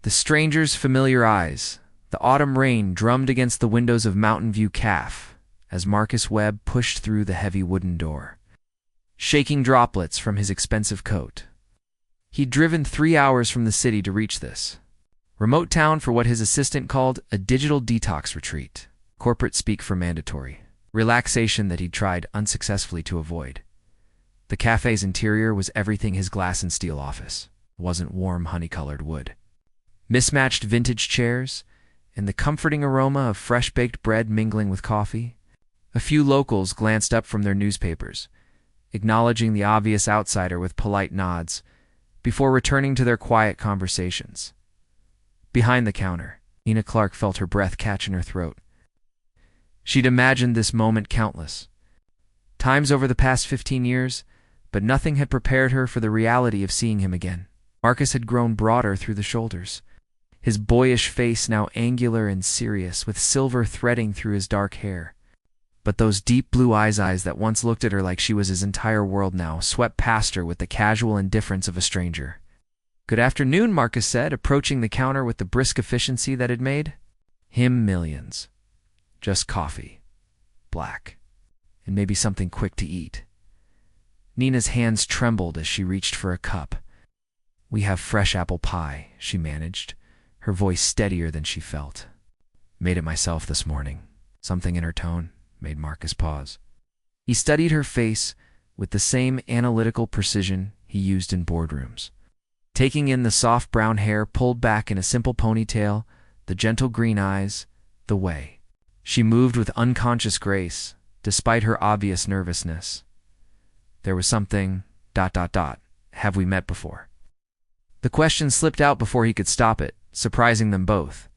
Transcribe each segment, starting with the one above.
The stranger's familiar eyes. The autumn rain drummed against the windows of Mountain View Café as Marcus Webb pushed through the heavy wooden door, shaking droplets from his expensive coat. He'd driven 3 hours from the city to reach this remote town for what his assistant called a digital detox retreat, corporate speak for mandatory relaxation that he'd tried unsuccessfully to avoid. The cafe's interior was everything his glass and steel office wasn't: warm, honey-colored wood, mismatched vintage chairs, and the comforting aroma of fresh-baked bread mingling with coffee. A few locals glanced up from their newspapers, acknowledging the obvious outsider with polite nods, before returning to their quiet conversations. Behind the counter, Nina Clark felt her breath catch in her throat. She'd imagined this moment countless times over the past 15 years, but nothing had prepared her for the reality of seeing him again. Marcus had grown broader through the shoulders, his boyish face now angular and serious, with silver threading through his dark hair. But those deep blue eyes that once looked at her like she was his entire world now swept past her with the casual indifference of a stranger. "Good afternoon," Marcus said, approaching the counter with the brisk efficiency that had made him millions. "Just coffee. Black. And maybe something quick to eat." Nina's hands trembled as she reached for a cup. "We have fresh apple pie," she managed, her voice steadier than she felt. "Made it myself this morning." Something in her tone made Marcus pause. He studied her face with the same analytical precision he used in boardrooms, taking in the soft brown hair pulled back in a simple ponytail, the gentle green eyes, the way she moved with unconscious grace, despite her obvious nervousness. There was something... Have we met before? The question slipped out before he could stop it, surprising them both.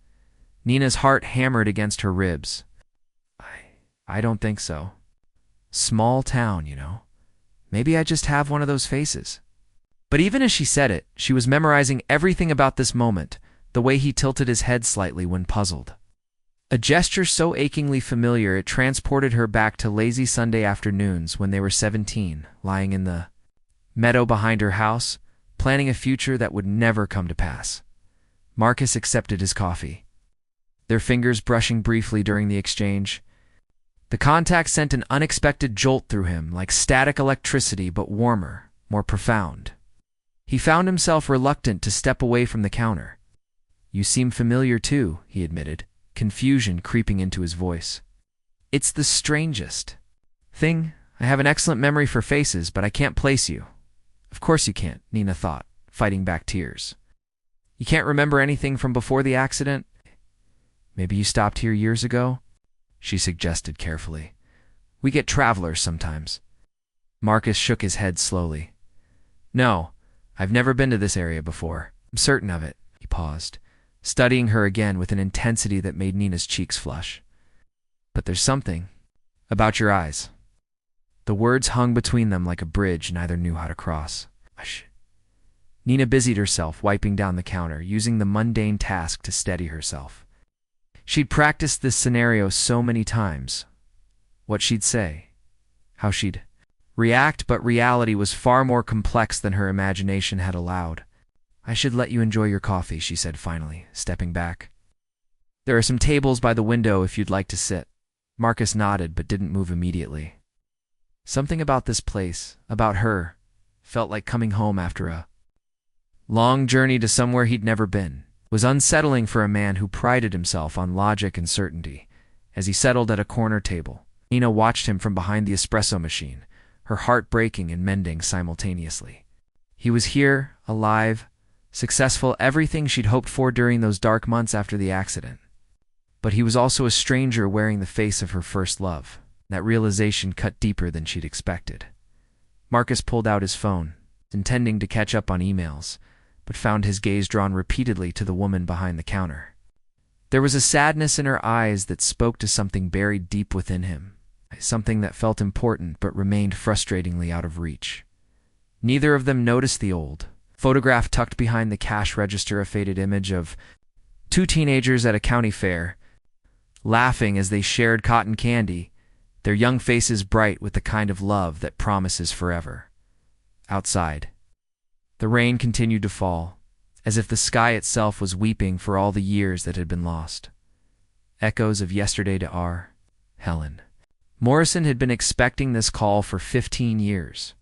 Nina's heart hammered against her ribs. I don't think so. Small town, you know. Maybe I just have one of those faces." But even as she said it, she was memorizing everything about this moment, the way he tilted his head slightly when puzzled. A gesture so achingly familiar it transported her back to lazy Sunday afternoons when they were 17, lying in the meadow behind her house, planning a future that would never come to pass. Marcus accepted his coffee, their fingers brushing briefly during the exchange. The contact sent an unexpected jolt through him, like static electricity, but warmer, more profound. He found himself reluctant to step away from the counter. "You seem familiar too," he admitted, confusion creeping into his voice. "It's the strangest thing. I have an excellent memory for faces, but I can't place you." "Of course you can't," Nina thought, fighting back tears. "You can't remember anything from before the accident? Maybe you stopped here years ago?" she suggested carefully. "We get travelers sometimes." Marcus shook his head slowly. "No, I've never been to this area before. I'm certain of it." He paused, studying her again with an intensity that made Nina's cheeks flush. "But there's something about your eyes." The words hung between them like a bridge neither knew how to cross. "Hush." Nina busied herself, wiping down the counter, using the mundane task to steady herself. She'd practiced this scenario so many times. What she'd say, how she'd react, but reality was far more complex than her imagination had allowed. "I should let you enjoy your coffee," she said finally, stepping back. "There are some tables by the window if you'd like to sit." Marcus nodded but didn't move immediately. Something about this place, about her, felt like coming home after a long journey to somewhere he'd never been. It was unsettling for a man who prided himself on logic and certainty. As he settled at a corner table, Nina watched him from behind the espresso machine, her heart breaking and mending simultaneously. He was here, alive, successful, everything she'd hoped for during those dark months after the accident. But he was also a stranger wearing the face of her first love. That realization cut deeper than she'd expected. Marcus pulled out his phone, intending to catch up on emails, but found his gaze drawn repeatedly to the woman behind the counter. There was a sadness in her eyes that spoke to something buried deep within him, something that felt important but remained frustratingly out of reach. Neither of them noticed the old photograph tucked behind the cash register, a faded image of two teenagers at a county fair, laughing as they shared cotton candy, their young faces bright with the kind of love that promises forever. Outside, the rain continued to fall, as if the sky itself was weeping for all the years that had been lost. Echoes of yesterday to Helen. Morrison had been expecting this call for 15 years.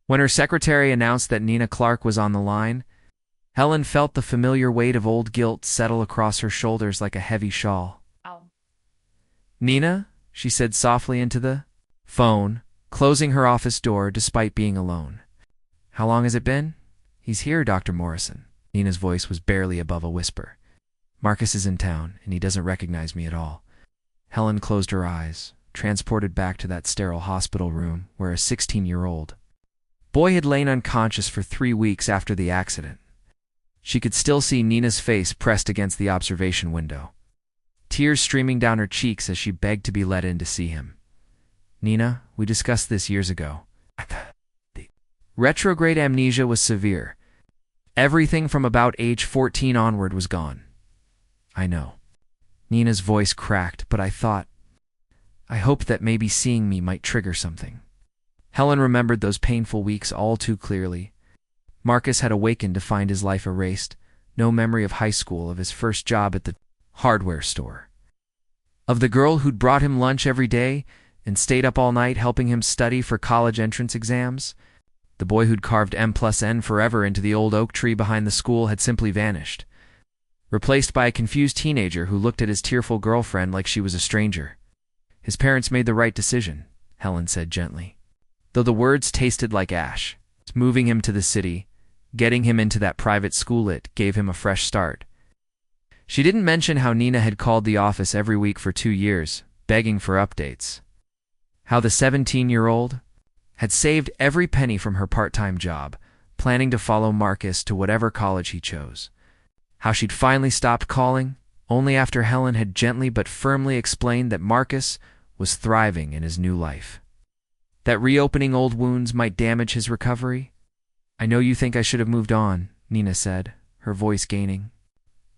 When her secretary announced that Nina Clark was on the line, Helen felt the familiar weight of old guilt settle across her shoulders like a heavy shawl. Oh. "Nina," she said softly into the phone, closing her office door despite being alone. "How long has it been?" "He's here, Dr. Morrison." Nina's voice was barely above a whisper. "Marcus is in town, and he doesn't recognize me at all." Helen closed her eyes, transported back to that sterile hospital room where a 16-year-old boy had lain unconscious for 3 weeks after the accident. She could still see Nina's face pressed against the observation window, tears streaming down her cheeks as she begged to be let in to see him. "Nina, we discussed this years ago." The retrograde amnesia was severe. Everything from about age 14 onward was gone. "I know." Nina's voice cracked, but I hoped that maybe seeing me might trigger something. Helen remembered those painful weeks all too clearly. Marcus had awakened to find his life erased, no memory of high school, of his first job at the hardware store, of the girl who'd brought him lunch every day and stayed up all night helping him study for college entrance exams. The boy who'd carved M+N forever into the old oak tree behind the school had simply vanished, replaced by a confused teenager who looked at his tearful girlfriend like she was a stranger. His parents made the right decision, Helen said gently, though the words tasted like ash. Moving him to the city, getting him into that private school, it gave him a fresh start. She didn't mention how Nina had called the office every week for 2 years, begging for updates. How the 17-year-old had saved every penny from her part-time job, planning to follow Marcus to whatever college he chose. How she'd finally stopped calling, only after Helen had gently but firmly explained that Marcus was thriving in his new life. That reopening old wounds might damage his recovery. "I know you think I should have moved on," Nina said, her voice gaining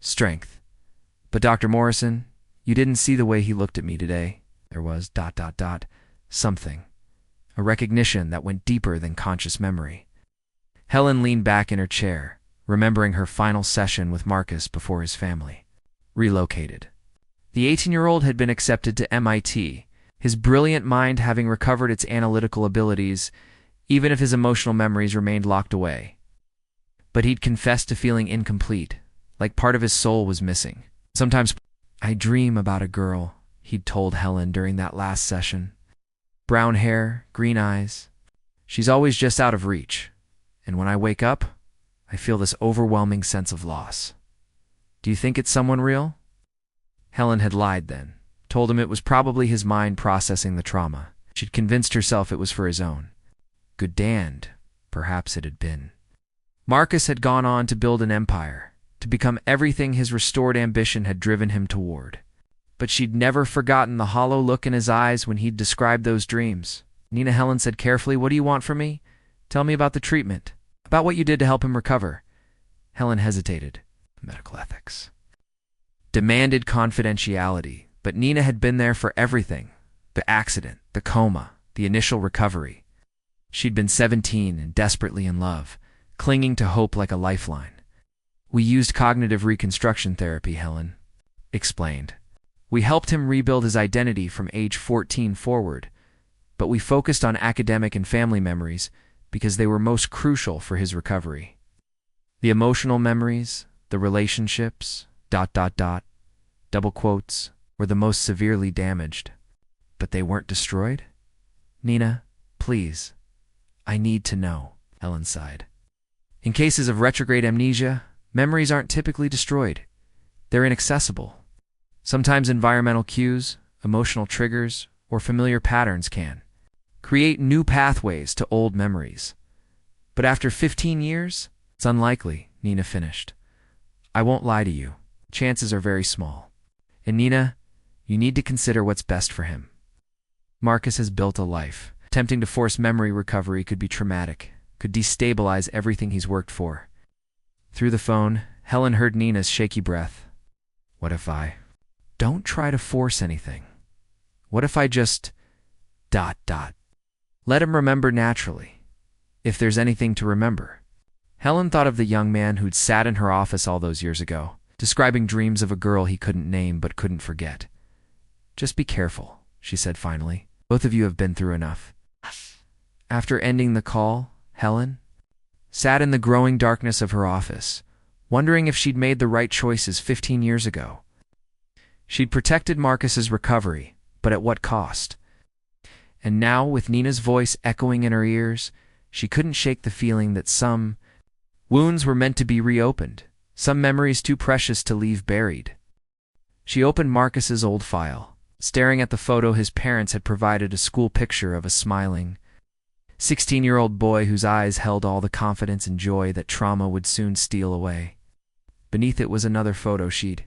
strength. "But Dr. Morrison, you didn't see the way he looked at me today." There was ... something. A recognition that went deeper than conscious memory. Helen leaned back in her chair, remembering her final session with Marcus before his family relocated. The 18-year-old had been accepted to MIT, his brilliant mind having recovered its analytical abilities, even if his emotional memories remained locked away. But he'd confessed to feeling incomplete, like part of his soul was missing. "Sometimes I dream about a girl," he'd told Helen during that last session. "Brown hair, green eyes. She's always just out of reach. And when I wake up, I feel this overwhelming sense of loss. Do you think it's someone real?" Helen had lied then, told him it was probably his mind processing the trauma. She'd convinced herself it was for his own good. Damned, perhaps it had been. Marcus had gone on to build an empire, to become everything his restored ambition had driven him toward. But she'd never forgotten the hollow look in his eyes when he'd described those dreams. "Nina," Helen said carefully, "what do you want from me? Tell me about the treatment, about what you did to help him recover." Helen hesitated. Medical ethics demanded confidentiality, but Nina had been there for everything: the accident, the coma, the initial recovery. She'd been 17 and desperately in love, clinging to hope like a lifeline. "We used cognitive reconstruction therapy," Helen explained. "We helped him rebuild his identity from age 14 forward, but we focused on academic and family memories because they were most crucial for his recovery. The emotional memories, the relationships, ... double quotes, were the most severely damaged. But they weren't destroyed?" "Nina, please. I need to know," Helen sighed. "In cases of retrograde amnesia, memories aren't typically destroyed. They're inaccessible. Sometimes environmental cues, emotional triggers, or familiar patterns can create new pathways to old memories. But after 15 years, it's unlikely," Nina finished. "I won't lie to you. Chances are very small. And Nina, you need to consider what's best for him. Marcus has built a life. Attempting to force memory recovery could be traumatic, could destabilize everything he's worked for." Through the phone, Helen heard Nina's shaky breath. "What if I don't try to force anything? What if I just ... let him remember naturally, if there's anything to remember?" Helen thought of the young man who'd sat in her office all those years ago, describing dreams of a girl he couldn't name but couldn't forget. "Just be careful," she said finally. "Both of you have been through enough." After ending the call, Helen sat in the growing darkness of her office, wondering if she'd made the right choices 15 years ago. She'd protected Marcus's recovery, but at what cost? And now, with Nina's voice echoing in her ears, she couldn't shake the feeling that some wounds were meant to be reopened, some memories too precious to leave buried. She opened Marcus's old file, staring at the photo his parents had provided, a school picture of a smiling 16-year-old boy whose eyes held all the confidence and joy that trauma would soon steal away. Beneath it was another photo she'd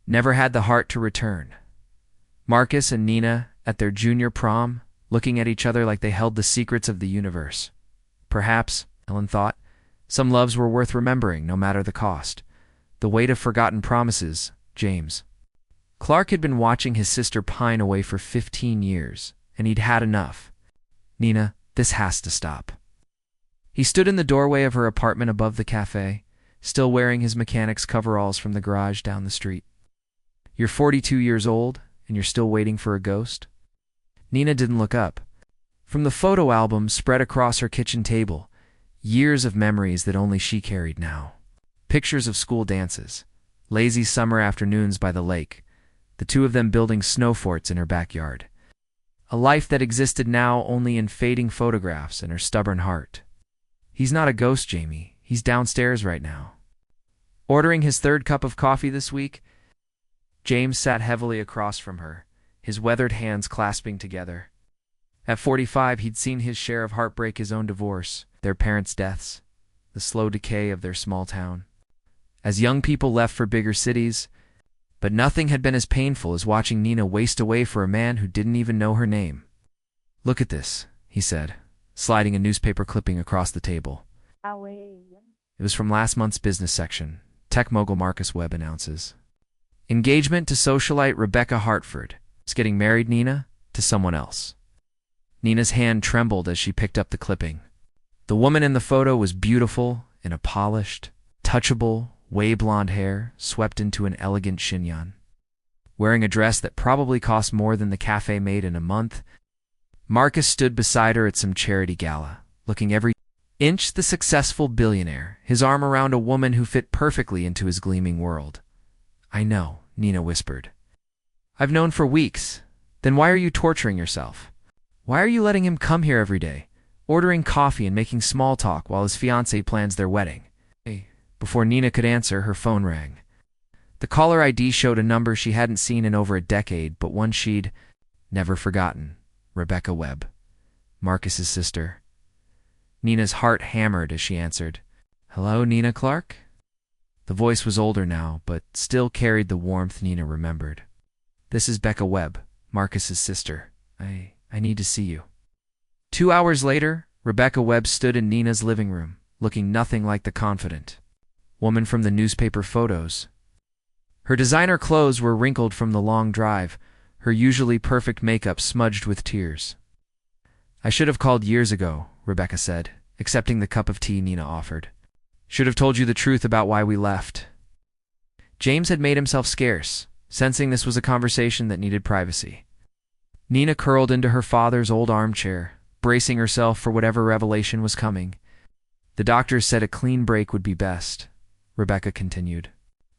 never had the heart to return. Marcus and Nina at their junior prom, looking at each other like they held the secrets of the universe. Perhaps, Helen thought, some loves were worth remembering no matter the cost. The weight of forgotten promises. James Clark had been watching his sister pine away for 15 years, and he'd had enough. "Nina, this has to stop." He stood in the doorway of her apartment above the café, still wearing his mechanic's coveralls from the garage down the street. "You're 42 years old, and you're still waiting for a ghost?" Nina didn't look up. From the photo album spread across her kitchen table, years of memories that only she carried now. Pictures of school dances, lazy summer afternoons by the lake, the two of them building snow forts in her backyard. A life that existed now only in fading photographs in her stubborn heart. "He's not a ghost, Jamie. He's downstairs right now." Ordering his third cup of coffee this week, James sat heavily across from her, his weathered hands clasping together. At 45, he'd seen his share of heartbreak, his own divorce, their parents' deaths, the slow decay of their small town. As young people left for bigger cities, but nothing had been as painful as watching Nina waste away for a man who didn't even know her name. "Look at this," he said, sliding a newspaper clipping across the table. It was from last month's business section. Tech mogul Marcus Webb announces engagement to socialite Rebecca Hartford is getting married, Nina, to someone else. Nina's hand trembled as she picked up the clipping. The woman in the photo was beautiful in a polished, touchable, way blonde hair swept into an elegant chignon. Wearing a dress that probably cost more than the café made in a month, Marcus stood beside her at some charity gala, looking every inch the successful billionaire, his arm around a woman who fit perfectly into his gleaming world. "I know," Nina whispered. "I've known for weeks. Then why are you torturing yourself? Why are you letting him come here every day, ordering coffee and making small talk while his fiancée plans their wedding?" Before Nina could answer, her phone rang. The caller ID showed a number she hadn't seen in over a decade, but one she'd never forgotten. Rebecca Webb, Marcus's sister. Nina's heart hammered as she answered. "Hello, Nina Clark?" The voice was older now, but still carried the warmth Nina remembered. "This is Becca Webb, Marcus's sister. I need to see you." 2 hours later, Rebecca Webb stood in Nina's living room, looking nothing like the confident woman from the newspaper photos. Her designer clothes were wrinkled from the long drive, her usually perfect makeup smudged with tears. "I should have called years ago," Rebecca said, accepting the cup of tea Nina offered. "Should have told you the truth about why we left." James had made himself scarce, sensing this was a conversation that needed privacy. Nina curled into her father's old armchair, bracing herself for whatever revelation was coming. "The doctors said a clean break would be best," Rebecca continued.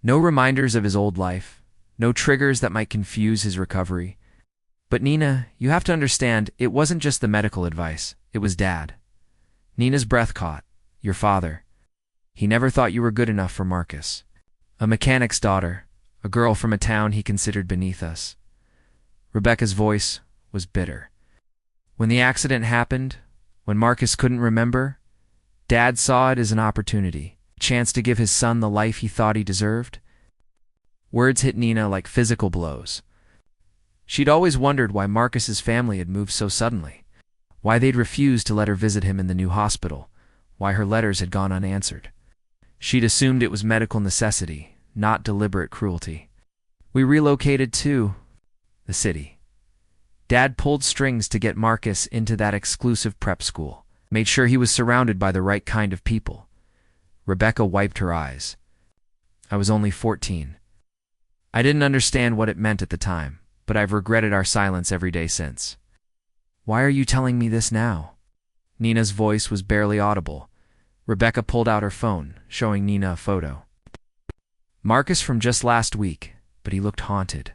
"No reminders of his old life, no triggers that might confuse his recovery. But Nina, you have to understand, it wasn't just the medical advice, it was Dad." Nina's breath caught. "Your father. He never thought you were good enough for Marcus. A mechanic's daughter, a girl from a town he considered beneath us." Rebecca's voice was bitter. "When the accident happened, when Marcus couldn't remember, Dad saw it as an opportunity, a chance to give his son the life he thought he deserved." Words hit Nina like physical blows. She'd always wondered why Marcus's family had moved so suddenly, why they'd refused to let her visit him in the new hospital, why her letters had gone unanswered. She'd assumed it was medical necessity, not deliberate cruelty. "We relocated to the city. Dad pulled strings to get Marcus into that exclusive prep school, made sure he was surrounded by the right kind of people. Rebecca wiped her eyes. I was only 14. I didn't understand what it meant at the time, but I've regretted our silence every day since. Why are you telling me this now? Nina's voice was barely audible. Rebecca pulled out her phone, showing Nina a photo. Marcus from just last week, but he looked haunted.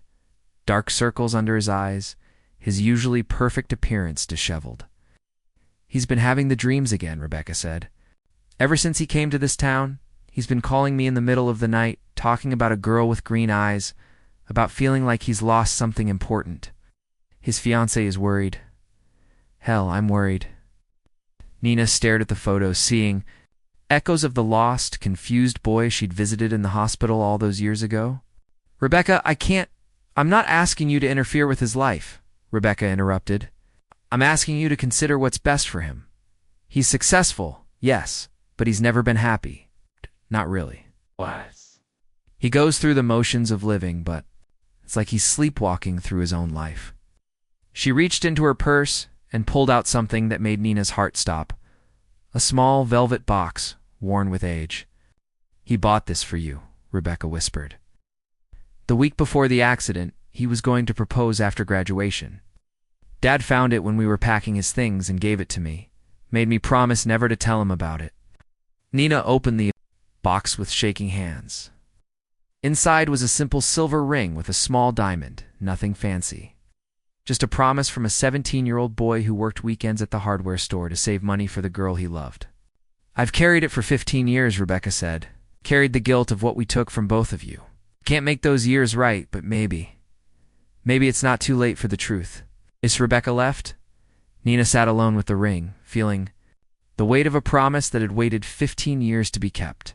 Dark circles under his eyes, his usually perfect appearance disheveled. He's been having the dreams again, Rebecca said. Ever since he came to this town, he's been calling me in the middle of the night, talking about a girl with green eyes, about feeling like he's lost something important. His fiancée is worried. Hell, I'm worried. Nina stared at the photo, seeing echoes of the lost, confused boy she'd visited in the hospital all those years ago. Rebecca, I'm not asking you to interfere with his life, Rebecca interrupted. I'm asking you to consider what's best for him. He's successful, yes, but he's never been happy. Not really. What? He goes through the motions of living, but it's like he's sleepwalking through his own life. She reached into her purse and pulled out something that made Nina's heart stop. A small velvet box, worn with age. He bought this for you, Rebecca whispered. The week before the accident, he was going to propose after graduation. Dad found it when we were packing his things and gave it to me. Made me promise never to tell him about it. Nina opened the box with shaking hands. Inside was a simple silver ring with a small diamond, nothing fancy. Just a promise from a 17-year-old boy who worked weekends at the hardware store to save money for the girl he loved. I've carried it for 15 years, Rebecca said. Carried the guilt of what we took from both of you. Can't make those years right, but maybe. Maybe it's not too late for the truth. Is Rebecca left? Nina sat alone with the ring, feeling the weight of a promise that had waited 15 years to be kept.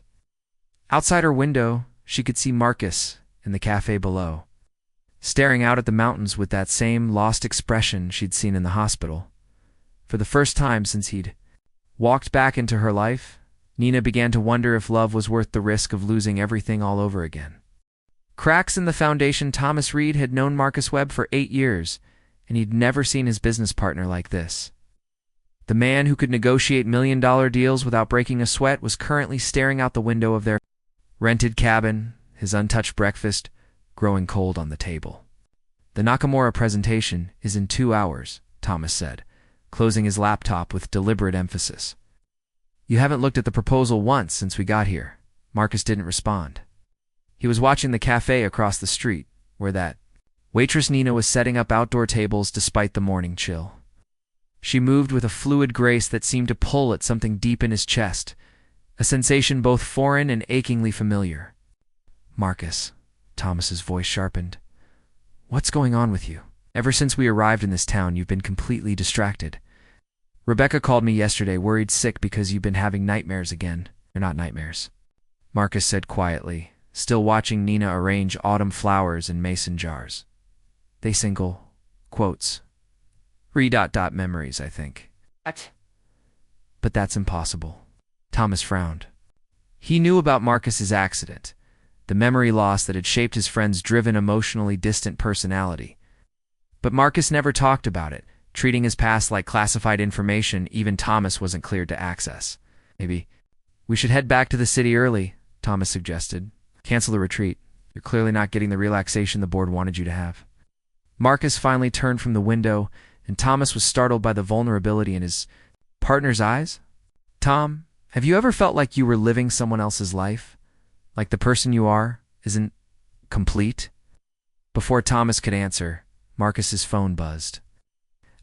Outside her window, she could see Marcus in the café below, staring out at the mountains with that same lost expression she'd seen in the hospital. For the first time since he'd walked back into her life, Nina began to wonder if love was worth the risk of losing everything all over again. Cracks in the foundation. Thomas Reed had known Marcus Webb for 8 years, and he'd never seen his business partner like this. The man who could negotiate million-dollar deals without breaking a sweat was currently staring out the window of their rented cabin, his untouched breakfast growing cold on the table. The Nakamura presentation is in 2 hours, Thomas said, closing his laptop with deliberate emphasis. You haven't looked at the proposal once since we got here. Marcus didn't respond. He was watching the cafe across the street, where that waitress Nina was setting up outdoor tables despite the morning chill. She moved with a fluid grace that seemed to pull at something deep in his chest, a sensation both foreign and achingly familiar. Marcus, Thomas's voice sharpened. What's going on with you? Ever since we arrived in this town, you've been completely distracted. Rebecca called me yesterday, worried sick because you've been having nightmares again. They're not nightmares, Marcus said quietly, still watching Nina arrange autumn flowers in mason jars. They single quotes. Memories, I think. What? But that's impossible. Thomas frowned. He knew about Marcus's accident, the memory loss that had shaped his friend's driven, emotionally distant personality. But Marcus never talked about it, treating his past like classified information even Thomas wasn't cleared to access. Maybe we should head back to the city early, Thomas suggested. Cancel the retreat. You're clearly not getting the relaxation the board wanted you to have. Marcus finally turned from the window, and Thomas was startled by the vulnerability in his partner's eyes. Tom, have you ever felt like you were living someone else's life? Like the person you are isn't complete? Before Thomas could answer, Marcus's phone buzzed.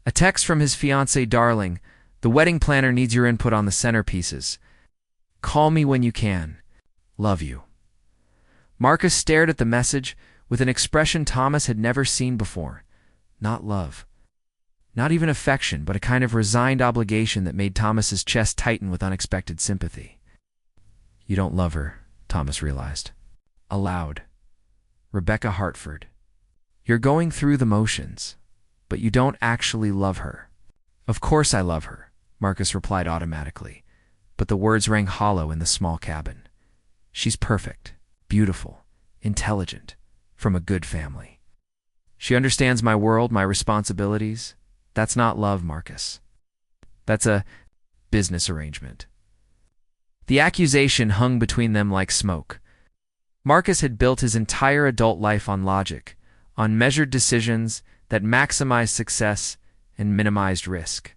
A text from his fiancée, darling. The wedding planner needs your input on the centerpieces. Call me when you can. Love you. Marcus stared at the message with an expression Thomas had never seen before. Not love. Not even affection, but a kind of resigned obligation that made Thomas's chest tighten with unexpected sympathy. You don't love her, Thomas realized. Aloud. Rebecca Hartford. You're going through the motions, but you don't actually love her. Of course I love her, Marcus replied automatically, but the words rang hollow in the small cabin. She's perfect, beautiful, intelligent, from a good family. She understands my world, my responsibilities. That's not love, Marcus. That's a business arrangement. The accusation hung between them like smoke. Marcus had built his entire adult life on logic, on measured decisions that maximized success and minimized risk.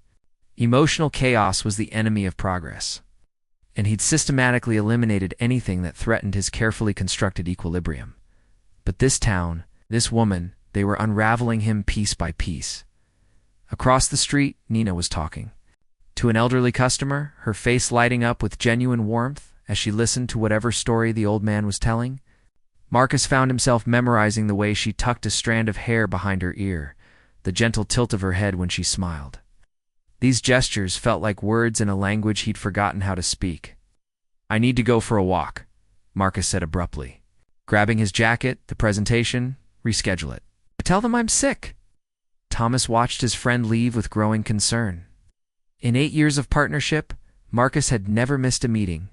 Emotional chaos was the enemy of progress, and he'd systematically eliminated anything that threatened his carefully constructed equilibrium. But this town, this woman, they were unraveling him piece by piece. Across the street, Nina was talking. To an elderly customer, her face lighting up with genuine warmth as she listened to whatever story the old man was telling. Marcus found himself memorizing the way she tucked a strand of hair behind her ear, the gentle tilt of her head when she smiled. These gestures felt like words in a language he'd forgotten how to speak. "I need to go for a walk," Marcus said abruptly. Grabbing his jacket, the presentation, reschedule it. "Tell them I'm sick." Thomas watched his friend leave with growing concern. In 8 years of partnership, Marcus had never missed a meeting,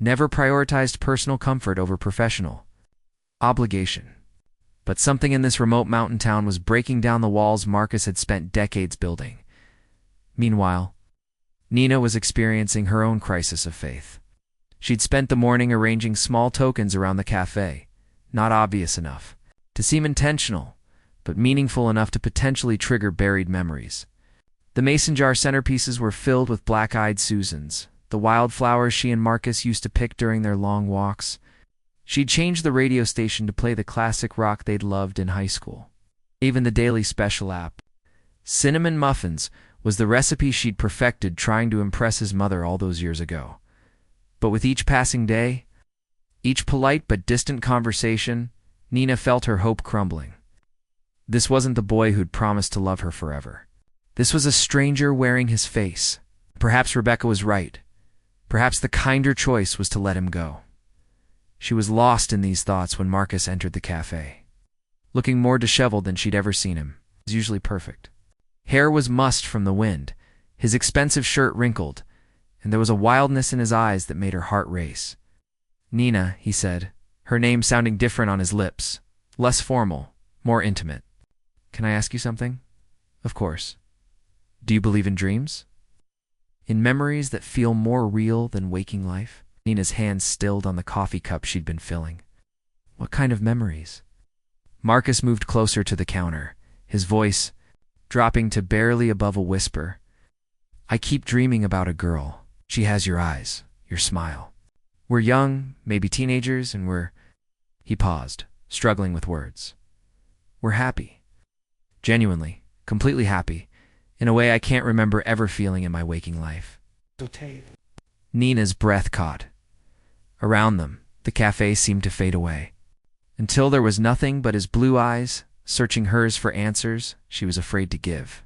never prioritized personal comfort over professional obligation. But something in this remote mountain town was breaking down the walls Marcus had spent decades building. Meanwhile, Nina was experiencing her own crisis of faith. She'd spent the morning arranging small tokens around the café, not obvious enough to seem intentional, but meaningful enough to potentially trigger buried memories. The mason jar centerpieces were filled with black-eyed Susans, the wildflowers she and Marcus used to pick during their long walks. She'd changed the radio station to play the classic rock they'd loved in high school. Even the daily special app, cinnamon muffins, was the recipe she'd perfected trying to impress his mother all those years ago. But with each passing day, each polite but distant conversation, Nina felt her hope crumbling. This wasn't the boy who'd promised to love her forever. This was a stranger wearing his face. Perhaps Rebecca was right. Perhaps the kinder choice was to let him go. She was lost in these thoughts when Marcus entered the cafe. Looking more disheveled than she'd ever seen him, he was usually perfect. Hair was mussed from the wind, his expensive shirt wrinkled, and there was a wildness in his eyes that made her heart race. "Nina," he said, her name sounding different on his lips, less formal, more intimate. "Can I ask you something?" "Of course." "Do you believe in dreams? In memories that feel more real than waking life?" Nina's hands stilled on the coffee cup she'd been filling. "What kind of memories?" Marcus moved closer to the counter, his voice dropping to barely above a whisper. "I keep dreaming about a girl. She has your eyes, your smile. We're young, maybe teenagers, and we're—" He paused, struggling with words. "We're happy. Genuinely, completely happy, in a way I can't remember ever feeling in my waking life." Nina's breath caught. Around them, the cafe seemed to fade away. Until there was nothing but his blue eyes, searching hers for answers she was afraid to give.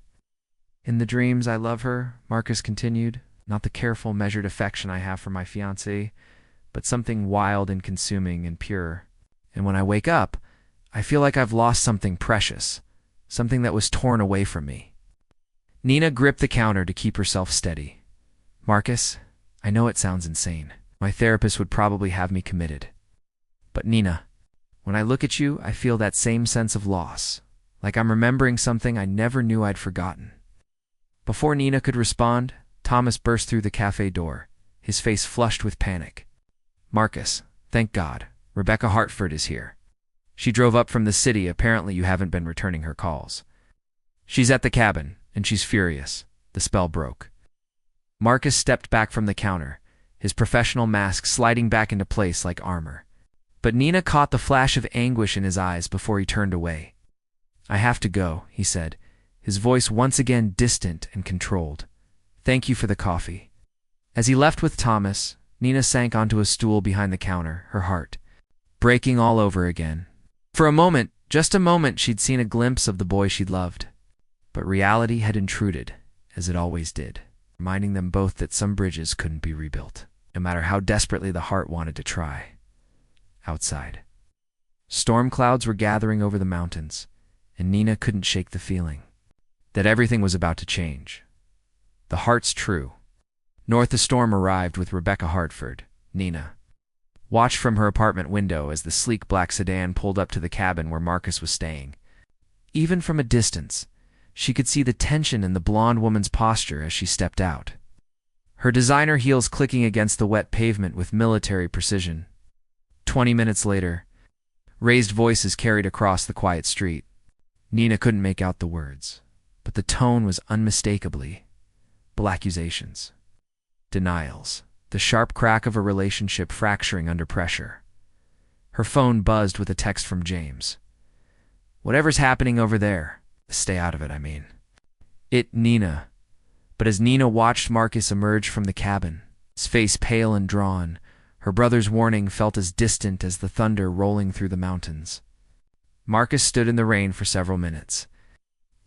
"In the dreams I love her," Marcus continued, "not the careful, measured affection I have for my fiancée, but something wild and consuming and pure. And when I wake up, I feel like I've lost something precious, something that was torn away from me." Nina gripped the counter to keep herself steady. "Marcus, I know it sounds insane. My therapist would probably have me committed. But Nina, when I look at you, I feel that same sense of loss, like I'm remembering something I never knew I'd forgotten." Before Nina could respond, Thomas burst through the cafe door, his face flushed with panic. "Marcus, thank God, Rebecca Hartford is here. She drove up from the city. Apparently you haven't been returning her calls. She's at the cabin, and she's furious." The spell broke. Marcus stepped back from the counter, his professional mask sliding back into place like armor. But Nina caught the flash of anguish in his eyes before he turned away. "I have to go," he said, his voice once again distant and controlled. "Thank you for the coffee." As he left with Thomas, Nina sank onto a stool behind the counter, her heart breaking all over again. For a moment, just a moment, she'd seen a glimpse of the boy she'd loved. But reality had intruded, as it always did, reminding them both that some bridges couldn't be rebuilt, no matter how desperately the heart wanted to try. Outside, storm clouds were gathering over the mountains, and Nina couldn't shake the feeling that everything was about to change. The heart's true. North the storm arrived with Rebecca Hartford. Nina watched from her apartment window as the sleek black sedan pulled up to the cabin where Marcus was staying. Even from a distance, she could see the tension in the blonde woman's posture as she stepped out. her designer heels clicking against the wet pavement with military precision. 20 minutes later, raised voices carried across the quiet street. Nina couldn't make out the words, but the tone was unmistakably accusations, denials, the sharp crack of a relationship fracturing under pressure. Her phone buzzed with a text from James. "Whatever's happening over there, stay out of it, I mean." Nina. But as Nina watched Marcus emerge from the cabin, his face pale and drawn, her brother's warning felt as distant as the thunder rolling through the mountains. Marcus stood in the rain for several minutes,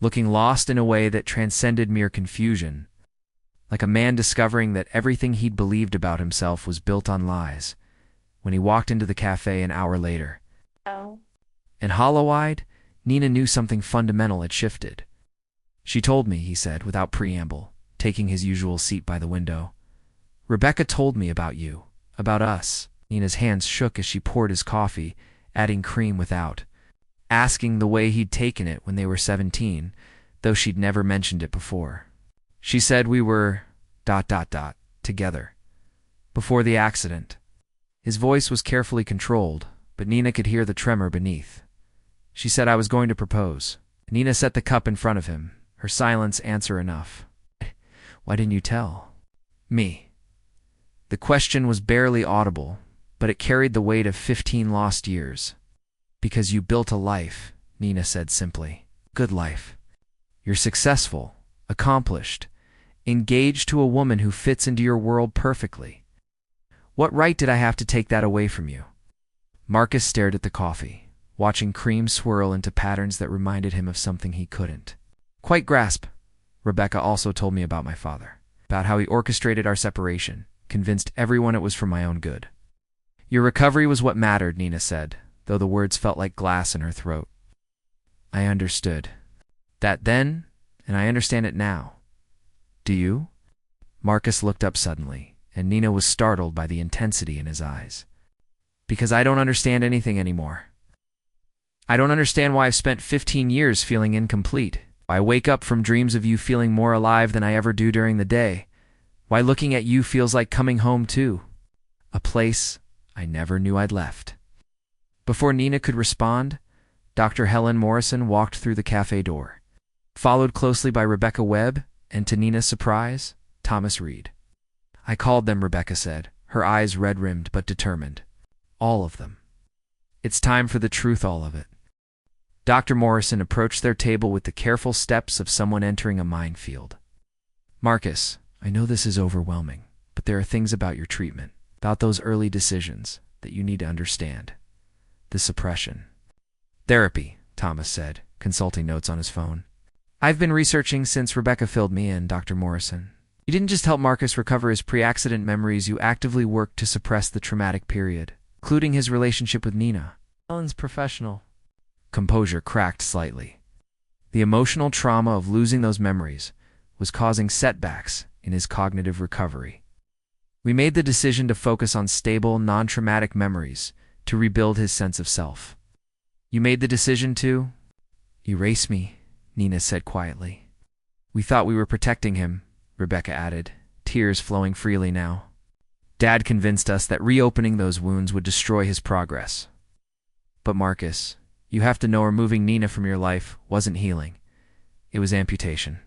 looking lost in a way that transcended mere confusion, like a man discovering that everything he'd believed about himself was built on lies. When he walked into the café an hour later, and hollow-eyed, Nina knew something fundamental had shifted. "She told me," he said without preamble, taking his usual seat by the window. "Rebecca told me about you, about us." Nina's hands shook as she poured his coffee, adding cream without, asking the way he'd taken it when they were 17, though she'd never mentioned it before. "She said we were ... together. Before the accident." His voice was carefully controlled, but Nina could hear the tremor beneath. "She said I was going to propose." Nina set the cup in front of him, her silence answer enough. "Why didn't you tell me?" The question was barely audible, but it carried the weight of 15 lost years. "Because you built a life," Nina said simply. "Good life. You're successful, accomplished, engaged to a woman who fits into your world perfectly. What right did I have to take that away from you?" Marcus stared at the coffee, watching cream swirl into patterns that reminded him of something he couldn't quite grasp. "Rebecca also told me about my father, about how he orchestrated our separation, convinced everyone it was for my own good." "Your recovery was what mattered," Nina said, though the words felt like glass in her throat. "I understood that then, and I understand it now. Do you?" Marcus looked up suddenly, and Nina was startled by the intensity in his eyes. "Because I don't understand anything anymore. I don't understand why I've spent 15 years feeling incomplete. Why I wake up from dreams of you feeling more alive than I ever do during the day. Why looking at you feels like coming home too. A place I never knew I'd left." Before Nina could respond, Dr. Helen Morrison walked through the cafe door, followed closely by Rebecca Webb and, to Nina's surprise, Thomas Reed. "I called them," Rebecca said, her eyes red-rimmed but determined. "All of them. It's time for the truth, all of it." Dr. Morrison approached their table with the careful steps of someone entering a minefield. "Marcus, I know this is overwhelming, but there are things about your treatment, about those early decisions, that you need to understand. The suppression." "Therapy," Thomas said, consulting notes on his phone. "I've been researching since Rebecca filled me in, Dr. Morrison. You didn't just help Marcus recover his pre-accident memories, you actively worked to suppress the traumatic period, including his relationship with Nina." Helen's professional composure cracked slightly. The emotional trauma of losing those memories was causing setbacks in his cognitive recovery. "We made the decision to focus on stable, non-traumatic memories to rebuild his sense of self." "You made the decision to erase me," Nina said quietly. "We thought we were protecting him," Rebecca added, tears flowing freely now. "Dad convinced us that reopening those wounds would destroy his progress. But Marcus, you have to know removing Nina from your life wasn't healing. It was amputation."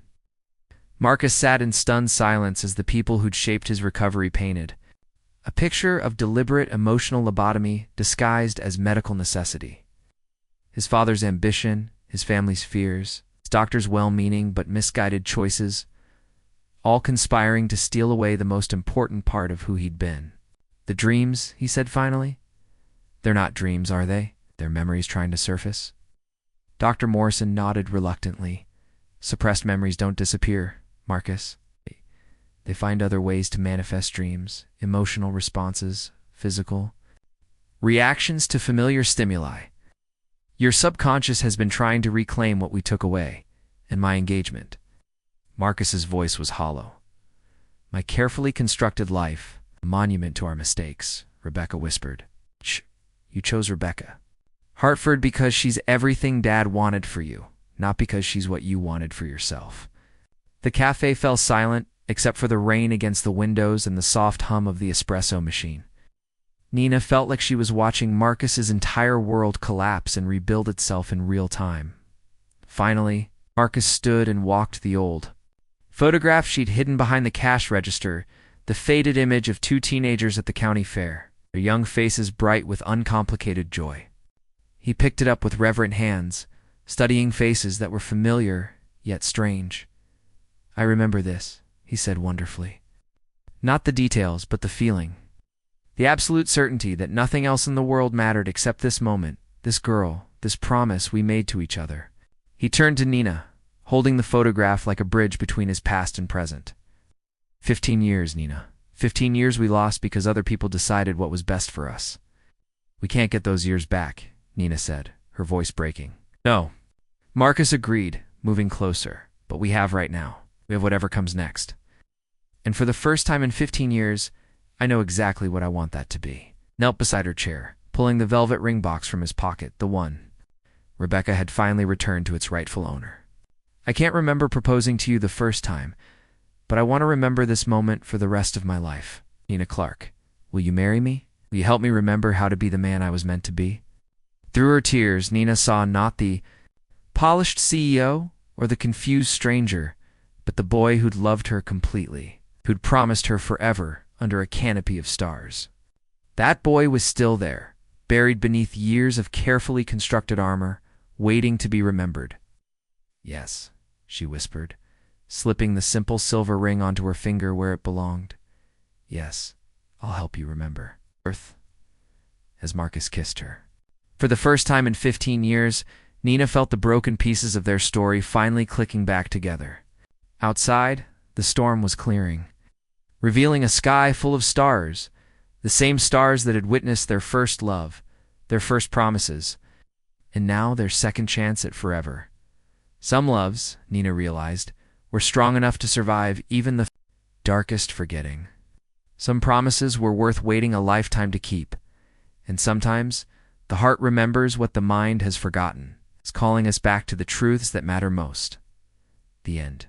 Marcus sat in stunned silence as the people who'd shaped his recovery painted a picture of deliberate emotional lobotomy disguised as medical necessity. His father's ambition, his family's fears, his doctor's well-meaning but misguided choices, all conspiring to steal away the most important part of who he'd been. "The dreams," he said finally. "They're not dreams, are they? They're memories trying to surface." Dr. Morrison nodded reluctantly. "Suppressed memories don't disappear, Marcus. They find other ways to manifest dreams, emotional responses, physical reactions to familiar stimuli. Your subconscious has been trying to reclaim what we took away, and my engagement." Marcus's voice was hollow. "My carefully constructed life, a monument to our mistakes," Rebecca whispered. "Shh, you chose Rebecca. Hartford because she's everything Dad wanted for you, not because she's what you wanted for yourself." The cafe fell silent except for the rain against the windows and the soft hum of the espresso machine. Nina felt like she was watching Marcus's entire world collapse and rebuild itself in real time. Finally, Marcus stood and walked the old photograph she'd hidden behind the cash register, the faded image of two teenagers at the county fair, their young faces bright with uncomplicated joy. He picked it up with reverent hands, studying faces that were familiar yet strange. "I remember this," he said wonderfully. Not the details, but the feeling. The absolute certainty that nothing else in the world mattered except this moment, this girl, this promise we made to each other. He turned to Nina, holding the photograph like a bridge between his past and present. 15 years, Nina. 15 years we lost because other people decided what was best for us. We can't get those years back, Nina said, her voice breaking. No. Marcus agreed, moving closer. But we have right now. We have whatever comes next. And for the first time in 15 years, I know exactly what I want that to be. Knelt beside her chair, pulling the velvet ring box from his pocket, the one Rebecca had finally returned to its rightful owner. I can't remember proposing to you the first time, but I want to remember this moment for the rest of my life. Nina Clark, will you marry me? Will you help me remember how to be the man I was meant to be? Through her tears, Nina saw not the polished CEO or the confused stranger, but the boy who'd loved her completely, who'd promised her forever under a canopy of stars. That boy was still there, buried beneath years of carefully constructed armor, waiting to be remembered. Yes, she whispered, slipping the simple silver ring onto her finger where it belonged. Yes, I'll help you remember. Earth, as Marcus kissed her. For the first time in 15 years, Nina felt the broken pieces of their story finally clicking back together. Outside, the storm was clearing, revealing a sky full of stars, the same stars that had witnessed their first love, their first promises, and now their second chance at forever. Some loves, Nina realized, were strong enough to survive even the darkest forgetting. Some promises were worth waiting a lifetime to keep, and sometimes the heart remembers what the mind has forgotten. It's calling us back to the truths that matter most. The end.